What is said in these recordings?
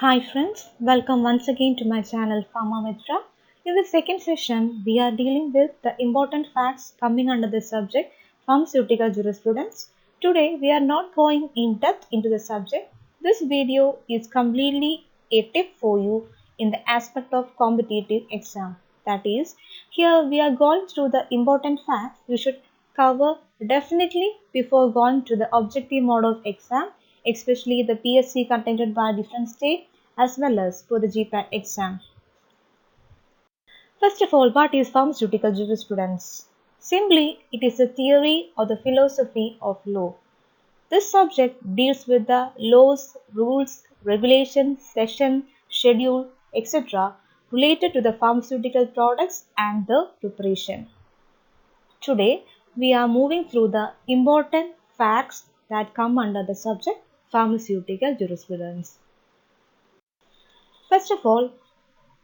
Hi friends, welcome once again to my channel Pharmamitra. In the second session, we are dealing with the important facts coming under the subject pharmaceutical jurisprudence. Today, we are not going in depth into the subject. This video is completely a tip for you in the aspect of competitive exam. That is, here we are going through the important facts you should cover definitely before going to the objective mode of exam, especially the PSC conducted by different state as well as for the GPAT exam. First of all, what is pharmaceutical jurisprudence? Simply, it is a theory or the philosophy of law. This subject deals with the laws, rules, regulations, session, schedule, etc. related to the pharmaceutical products and the preparation. Today, we are moving through the important facts that come under the subject pharmaceutical jurisprudence. First of all,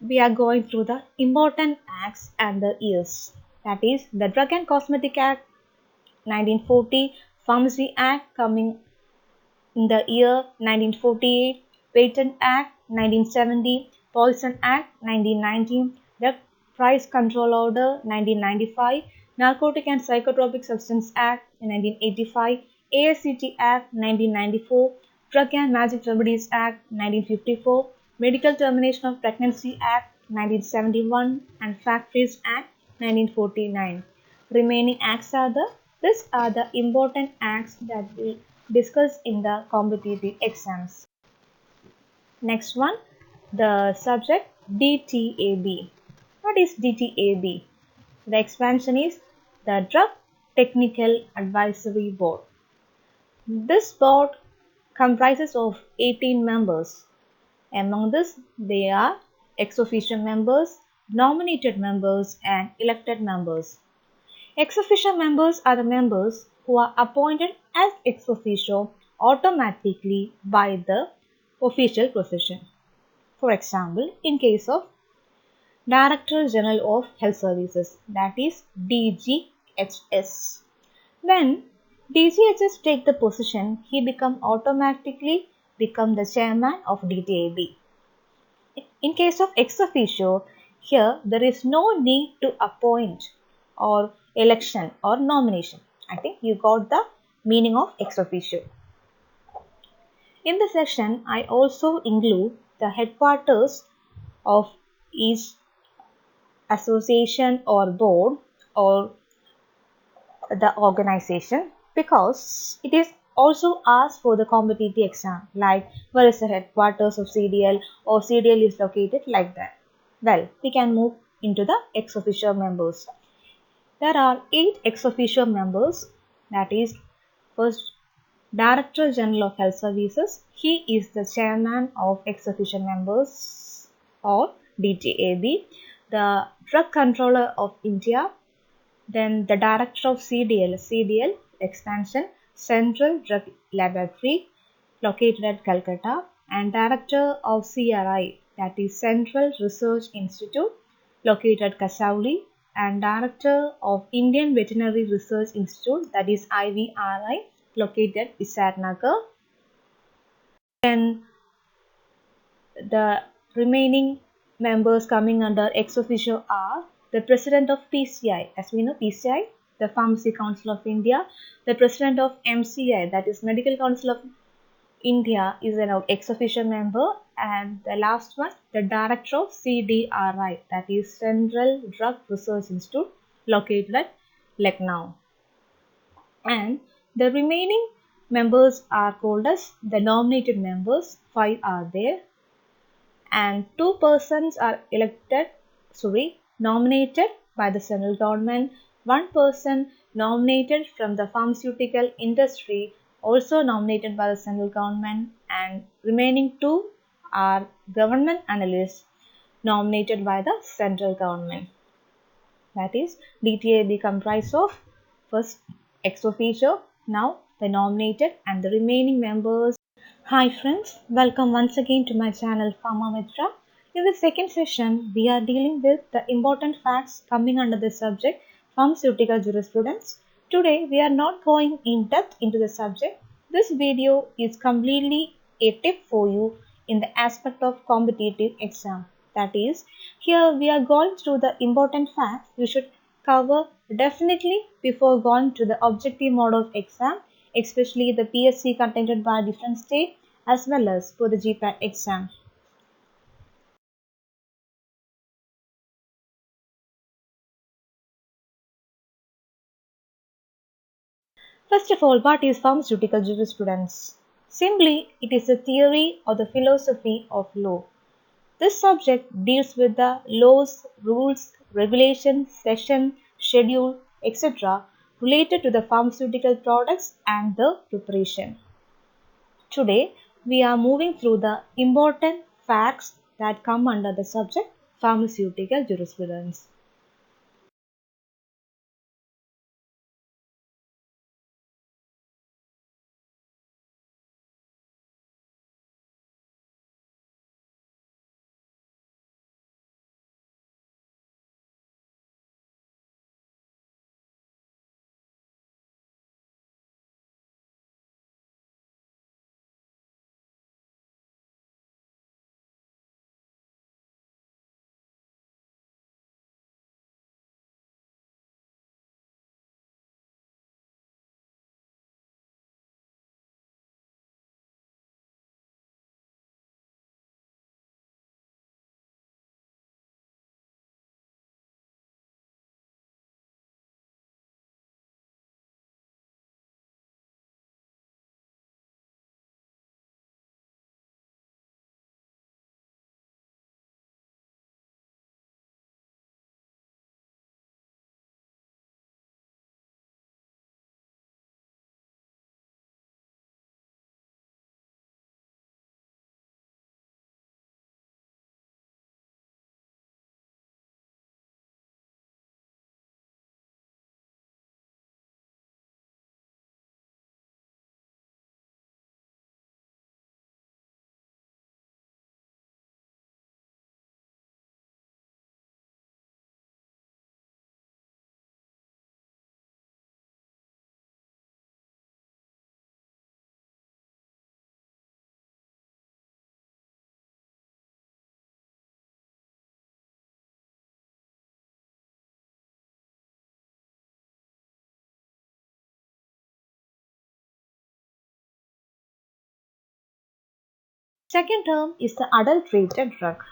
we are going through the important acts and the years. That is the Drug and Cosmetic Act 1940, Pharmacy Act coming in the year 1948, Patent Act 1970, Poison Act 1919, the Price Control Order 1995, Narcotic and Psychotropic Substance Act 1985, ASCT Act 1994, Drug and Magic Remedies Act 1954, Medical Termination of Pregnancy Act 1971 and Factories Act 1949. Remaining acts are these are the important acts that we discuss in the competitive exams. Next one, the subject DTAB. What is DTAB? The expansion is the Drug Technical Advisory Board. This board comprises of 18 members. Among this, they are ex officio members, nominated members, and elected members. Ex officio members are the members who are appointed as ex officio automatically by the official profession. For example, in case of Director General of Health Services, that is DGHS. When DGHS take the position, he automatically become the chairman of DTAB. In case of ex officio, here there is no need to appoint or election or nomination. I think you got the meaning of ex officio. In the section, I also include the headquarters of each association or board or the organization because it is also asked for the competitive exam, like where is the headquarters of CDL or CDL is located, like that. Well, we can move into the ex officio members. There are 8 ex officio members, that is first Director General of Health Services. He is the chairman of ex officio members or DTAB. The Drug Controller of India, then the Director of CDL expansion, Central Drug Laboratory located at Calcutta, and Director of CRI, that is Central Research Institute located at Kasauli, and Director of Indian Veterinary Research Institute, that is IVRI, located at Isarnagar. Then the remaining members coming under ex officio are the President of PCI, as we know PCI, the Pharmacy Council of India, the President of MCI, that is Medical Council of India, is an ex officio member, and the last one, the Director of CDRI, that is Central Drug Research Institute, located at Lucknow. And the remaining members are called as the nominated members. 5 are there, and 2 persons are nominated by the central government, 1 person nominated from the pharmaceutical industry, also nominated by the central government, and remaining 2 are government analysts nominated by the central government. That is, DTAB comprised of first ex officio, now the nominated, and the remaining members. Hi friends, welcome once again to my channel Pharmamitra. In the second session, we are dealing with the important facts coming under the subject pharmaceutical jurisprudence. Today, we are not going in depth into the subject. This video is completely a tip for you in the aspect of competitive exam. That is, here we are going through the important facts you should cover definitely before going to the objective mode of exam, especially the PSC conducted by different state as well as for the GPAT exam. First of all, what is pharmaceutical jurisprudence? Simply, it is a theory or the philosophy of law. This subject deals with the laws, rules, regulations, session, schedule, etc. related to the pharmaceutical products and the preparation. Today, we are moving through the important facts that come under the subject pharmaceutical jurisprudence. Second term is the adulterated drug.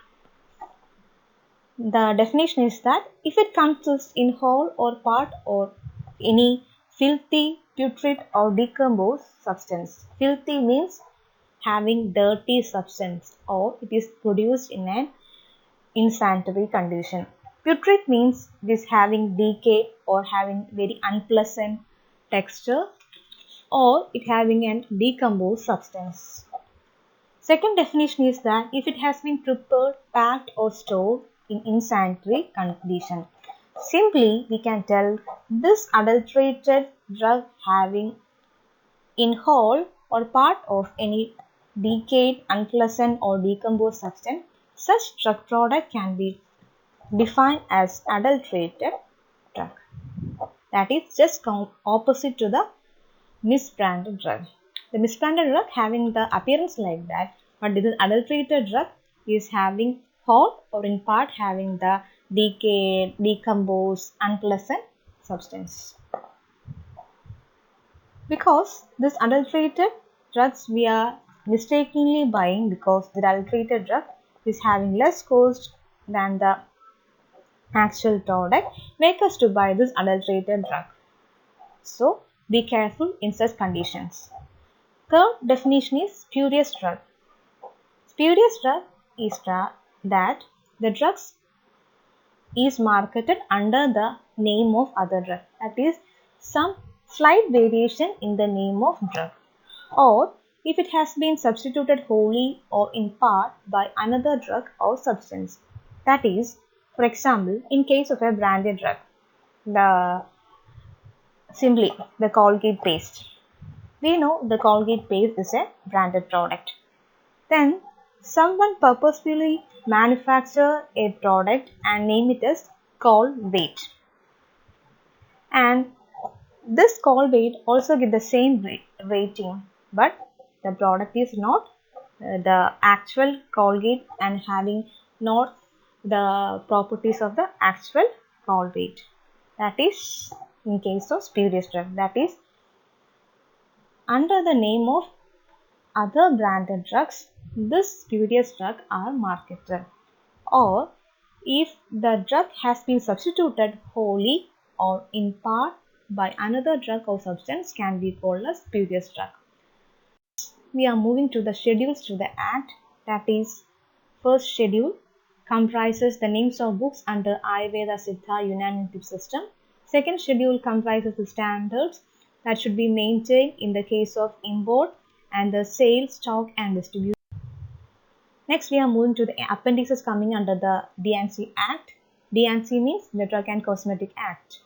The definition is that if it consists in whole or part or any filthy, putrid or decomposed substance. Filthy means having dirty substance or it is produced in an insanitary condition. Putrid means it is having decay or having very unpleasant texture or it having an decomposed substance. Second definition is that if it has been prepared, packed or stored in insanitary condition. Simply, we can tell this adulterated drug having in whole or part of any decayed, unpleasant or decomposed substance, such drug product can be defined as adulterated drug. That is just opposite to the misbranded drug. The misbranded drug having the appearance like that, but this adulterated drug is having whole or in part having the decayed, decomposed, unpleasant substance. Because this adulterated drugs we are mistakenly buying because the adulterated drug is having less cost than the actual product, make us to buy this adulterated drug. So be careful in such conditions. Third definition is spurious drug. Spurious drug is that the drugs is marketed under the name of other drug. That is some slight variation in the name of drug. Or if it has been substituted wholly or in part by another drug or substance. That is, for example, in case of a branded drug, the simply the Colgate paste. We know the Colgate paste is a branded product. Then someone purposefully manufacture a product and name it as Colgate. And this Colgate also get the same rating, but the product is not the actual Colgate and having not the properties of the actual Colgate. That is in case of spurious drug. That is under the name of other branded drugs, this spurious drug are marketed. Or if the drug has been substituted wholly or in part by another drug or substance can be called a spurious drug. We are moving to the schedules to the Act. That is, first schedule comprises the names of books under Ayurveda Siddha Unani system. Second schedule comprises the standards that should be maintained in the case of import and the sale, stock and distribution. Next, we are moving to the appendices coming under the D&C Act. D&C means the Drug and Cosmetic Act.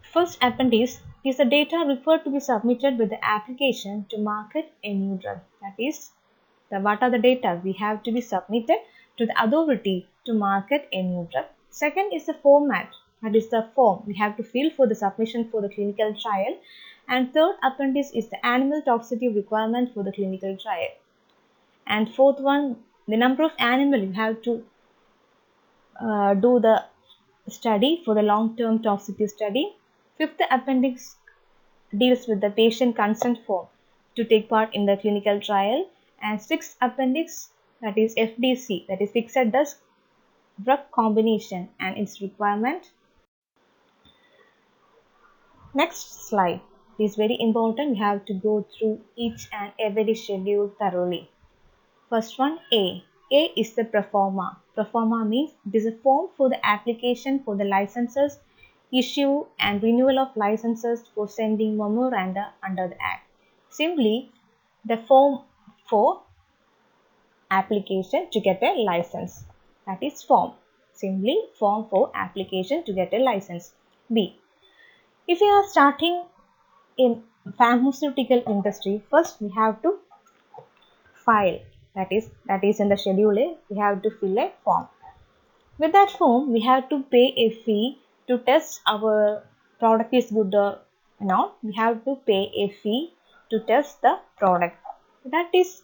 First appendix is the data required to be submitted with the application to market a new drug. That is, what are the data we have to be submitted to the authority to market a new drug. Second is the format. That is the form we have to fill for the submission for the clinical trial. And third appendix is the animal toxicity requirement for the clinical trial. And fourth one, the number of animal you have to do the study for the long-term toxicity study. Fifth appendix deals with the patient consent form to take part in the clinical trial. And sixth appendix, that is FDC, that is fixed dose drug combination and its requirement. Next slide. It is very important. We have to go through each and every schedule thoroughly. First one, A. A is the proforma. Proforma means it is a form for the application for the licenses, issue and renewal of licenses for sending memoranda under the Act. Simply, the form for application to get a license. That is form. Simply, form for application to get a license. B. If you are starting in pharmaceutical industry, first we have to file. That is in the schedule A, we have to fill a form. With that form, we have to pay a fee to test our product is good or not. We have to pay a fee to test the product. That is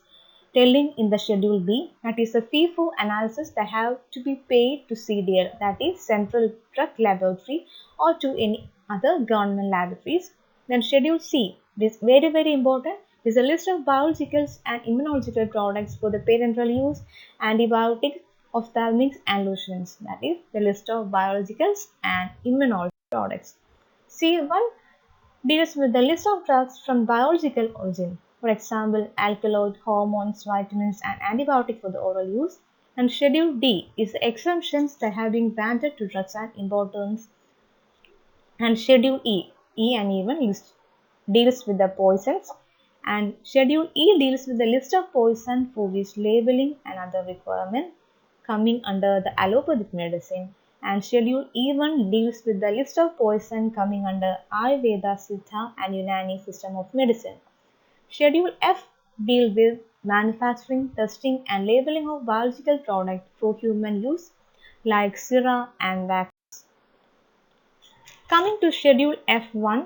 telling in the schedule B. That is a fee for analysis that have to be paid to CDL. That is Central Drug Laboratory or to any other government laboratories. Then schedule C. This is very important. Is a list of biologicals and immunological products for the parenteral use, antibiotics, ophthalmics and lotions. That is the list of biologicals and immunological products. C1 deals with the list of drugs from biological origin. For example, alkaloid, hormones, vitamins and antibiotics for the oral use. And Schedule D is the exemptions that have been granted to drugs and importance. And Schedule E and even list deals with the poisons. And Schedule E deals with the list of poison for which labeling and other requirement coming under the allopathic medicine. And Schedule E1 deals with the list of poison coming under Ayurveda, Siddha and Unani system of medicine. Schedule F deals with manufacturing, testing and labeling of biological products for human use like sera and vaccines. Coming to Schedule F1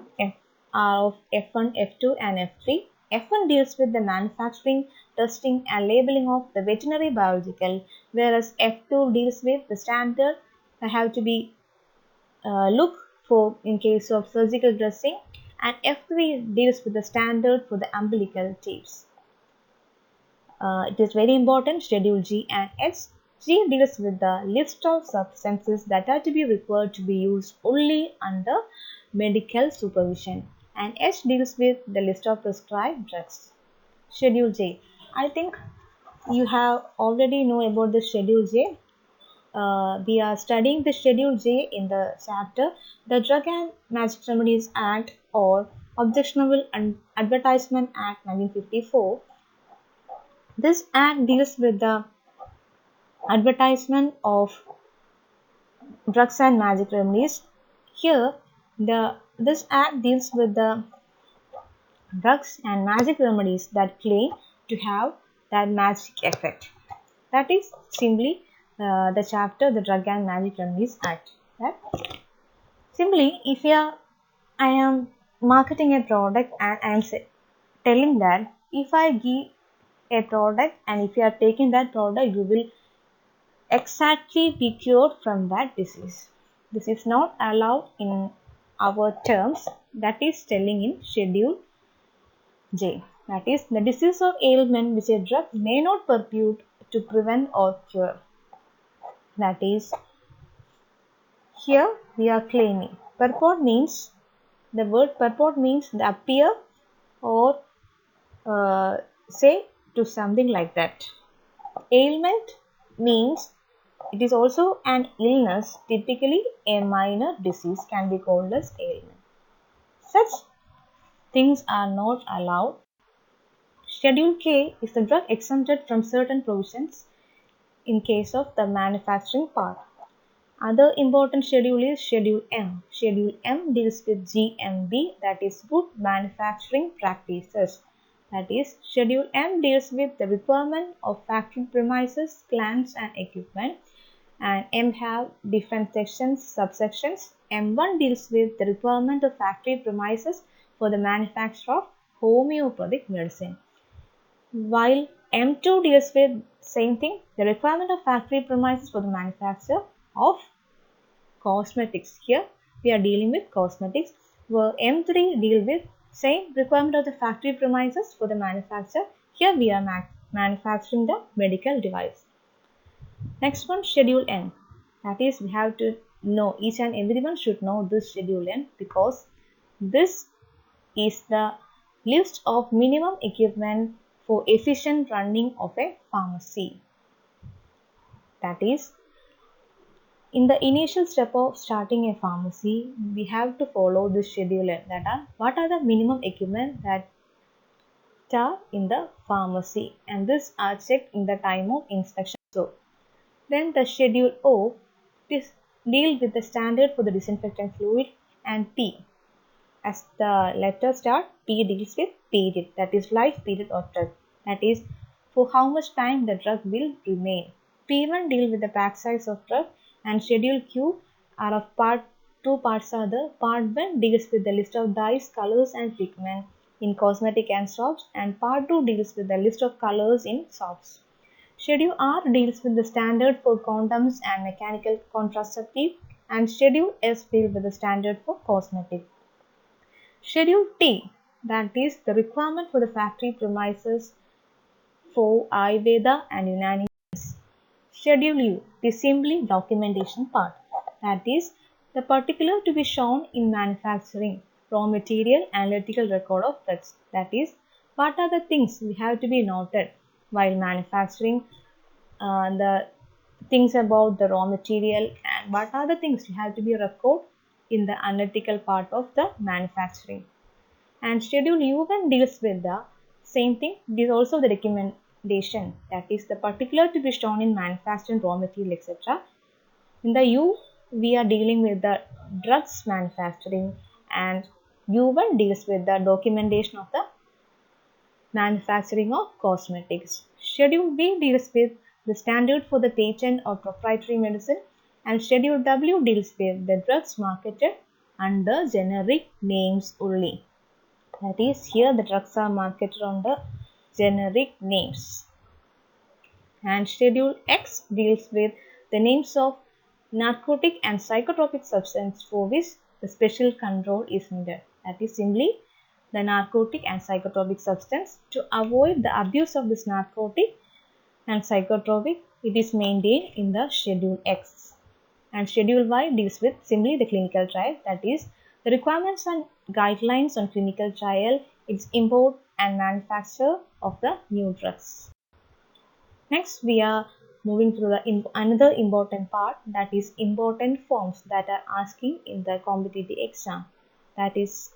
of F1, F2 and F3. F1 deals with the manufacturing, testing and labeling of the veterinary biological, whereas F2 deals with the standard that have to be looked for in case of surgical dressing, and F3 deals with the standard for the umbilical tapes. It is very important, Schedule G and H. G deals with the list of substances that are to be required to be used only under medical supervision. And H deals with the list of prescribed drugs. Schedule J. I think you have already know about the Schedule J. We are studying the Schedule J in the chapter the Drug and Magic Remedies Act or Objectionable Advertisement Act 1954. This act deals with the advertisement of drugs and magic remedies. Here, this act deals with the drugs and magic remedies that claim to have that magic effect. That is simply the chapter the Drug and Magic Remedies Act. Right? Simply, if I am marketing a product and I am telling that if I give a product, and if you are taking that product, you will exactly be cured from that disease. This is not allowed in our terms, that is telling in Schedule J. That is the disease or ailment which a drug may not purport to prevent or cure. That is, here we are claiming. Purport means, the word purport means the appear or say to something like that. Ailment means it is also an illness, typically a minor disease can be called as ailment. Such things are not allowed. Schedule K is the drug exempted from certain provisions in case of the manufacturing part. Other important schedule is Schedule M. Schedule M deals with GMB, that is good manufacturing practices. That is, Schedule M deals with the requirement of factory premises, plants and equipment, and M have different sections, subsections. M1 deals with the requirement of factory premises for the manufacture of homeopathic medicine, while M2 deals with same thing, the requirement of factory premises for the manufacture of cosmetics. Here we are dealing with cosmetics, where M3 deal with same requirement of the factory premises for the manufacture. Here we are manufacturing the medical device. Next one, Schedule N. That is, we have to know, each and everyone should know this Schedule N, because this is the list of minimum equipment for efficient running of a pharmacy. That is, in the initial step of starting a pharmacy, we have to follow this Schedule N. That are, what are the minimum equipment that are in the pharmacy, and this are checked in the time of inspection. So then the Schedule O deal with the standard for the disinfectant fluid, and P, as the letter start, P deals with period, that is life period of drug, that is for how much time the drug will remain. P1 deal with the pack size of drug, and Schedule Q are of two parts are the part 1 deals with the list of dyes, colors and pigment in cosmetic and soaps, and part 2 deals with the list of colors in soaps. Schedule R deals with the standard for condoms and mechanical contraceptive, and Schedule S deals with the standard for cosmetic. Schedule T, that is the requirement for the factory premises for Ayurveda and Unani. Schedule U is simply documentation part, that is the particular to be shown in manufacturing, raw material, analytical record of drugs, that is what are the things we have to be noted while manufacturing, the things about the raw material, and what are the things you have to be recorded in the analytical part of the manufacturing. And Schedule U1 deals with the same thing. It is also the recommendation, that is the particular to be shown in manufacturing, raw material, etc. In the U, we are dealing with the drugs manufacturing, and U1 deals with the documentation of the manufacturing of cosmetics. Schedule B deals with the standard for the patent or proprietary medicine, and Schedule W deals with the drugs marketed under generic names only. That is, here the drugs are marketed under generic names. And Schedule X deals with the names of narcotic and psychotropic substance for which the special control is needed. That is simply the narcotic and psychotropic substance. To avoid the abuse of this narcotic and psychotropic, it is maintained in the Schedule X. And Schedule Y deals with simply the clinical trial, that is the requirements and guidelines on clinical trial, its import and manufacture of the new drugs. Next, we are moving through another important part, that is important forms that are asking in the competitive exam. That is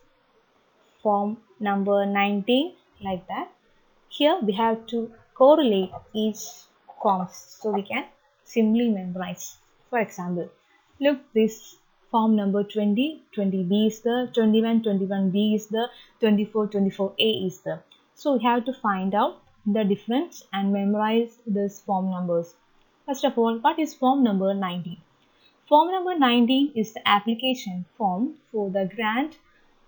form number 19, like that. Here we have to correlate each forms so we can simply memorize. For example, look, this form number 20, 20B is the, 21, 21B is the, 24, 24A is the. So we have to find out the difference and memorize these form numbers. First of all, what is form number 19? Form number 19 is the application form for the grant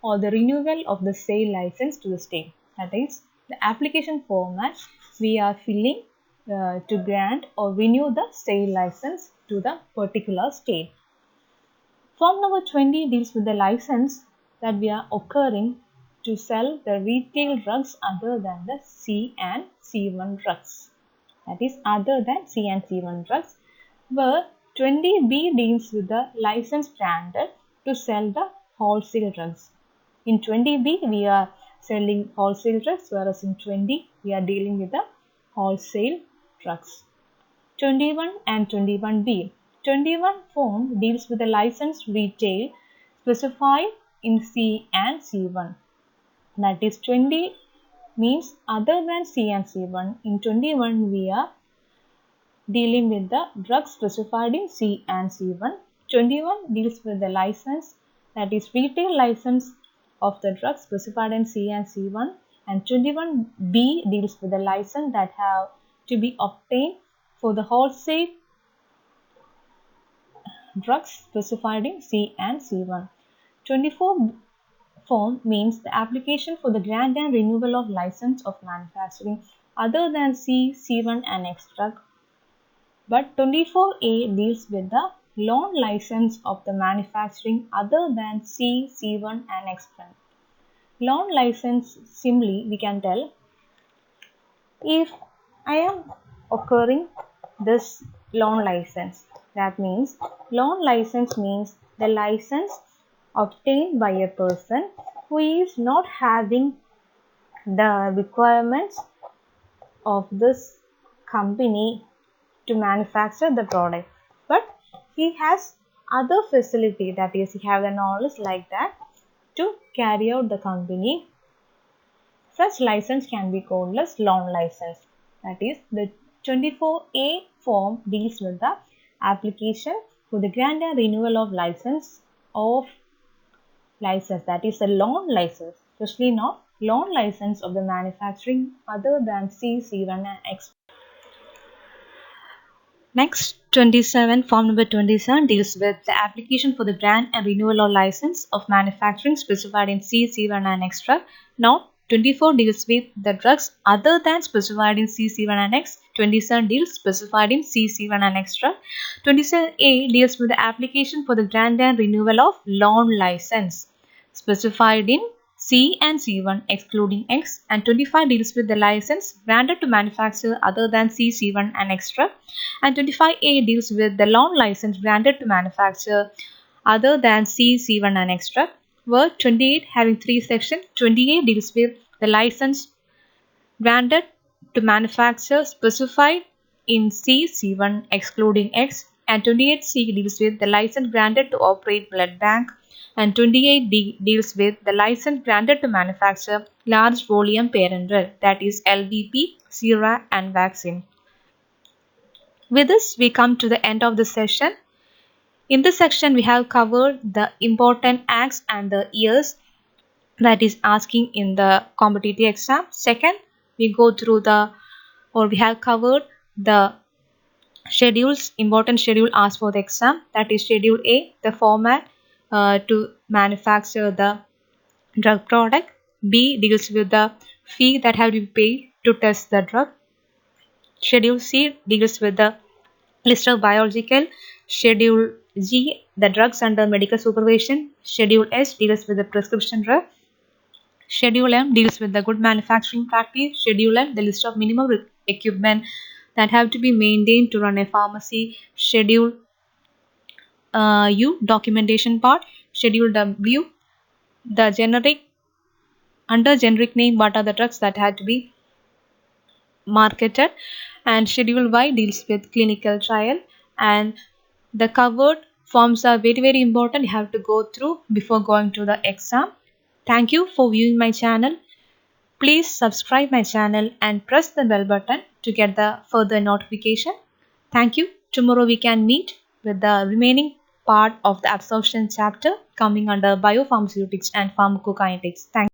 or the renewal of the sale license to the state. That is, the application format we are filling to grant or renew the sale license to the particular state. Form number 20 deals with the license that we are occurring to sell the retail drugs other than the C and C1 drugs. That is other than C and C1 drugs, where 20B deals with the license granted to sell the wholesale drugs. In 20B we are selling wholesale drugs, whereas in 20 we are dealing with the wholesale drugs. 21 and 21B. 21 form deals with the licensed retail specified in C and C1. That is 20 means other than C and C1. In 21 we are dealing with the drugs specified in C and C1. 21 deals with the license, that is retail license of the drugs specified in C and C1, and 21B deals with the license that have to be obtained for the wholesale drugs specified in C and C1. 24 form means the application for the grant and renewal of license of manufacturing other than C, C1 and extra. But 24A deals with the loan license of the manufacturing other than C, C1 and extra. Loan license, simply we can tell, if I am occurring this loan license, that means loan license means the license obtained by a person who is not having the requirements of this company to manufacture the product, but he has other facility, that is he have the knowledge like that to carry out the company. Such license can be called as loan license. That is, the 24A form deals with the application for the grant and renewal of license, that is a loan license, especially not loan license of the manufacturing other than C, C1 and X. Next, 27, form number 27 deals with the application for the grant and renewal of license of manufacturing specified in C, C1 and extra. Now, 24 deals with the drugs other than specified in C, C1 and X. 27 deals specified in C, C1 and extra. 27A deals with the application for the grant and renewal of loan license specified in C and C1 excluding X, and 25 deals with the license granted to manufacture other than C, C1 and extra, and 25A deals with the loan license granted to manufacture other than C, C1 and extra, where 28 having 3 sections. 28 deals with the license granted to manufacture specified in C, C1 excluding X, and 28C deals with the license granted to operate blood bank, and 28D deals with the license granted to manufacture large volume parenteral, that is LVP, sera and vaccine. With this, we come to the end of the session. In this section, we have covered the important acts and the years that is asking in the competitive exam. Second, we have covered the schedules, important schedule asked for the exam, that is schedule A, the format to manufacture the drug product. B deals with the fee that have to be paid to test the drug. Schedule C deals with the list of biological. Schedule G, the drugs under medical supervision. Schedule S deals with the prescription drug. Schedule M deals with the good manufacturing practice. Schedule N, the list of minimum equipment that have to be maintained to run a pharmacy. Schedule U, documentation part. Schedule W, the generic name what are the drugs that had to be marketed, and schedule Y deals with clinical trial. And the covered forms are very important, you have to go through before going to the exam. Thank you for viewing my channel. Please subscribe my channel and press the bell button to get the further notification. Thank you. Tomorrow we can meet with the remaining part of the absorption chapter coming under biopharmaceutics and pharmacokinetics. Thank you.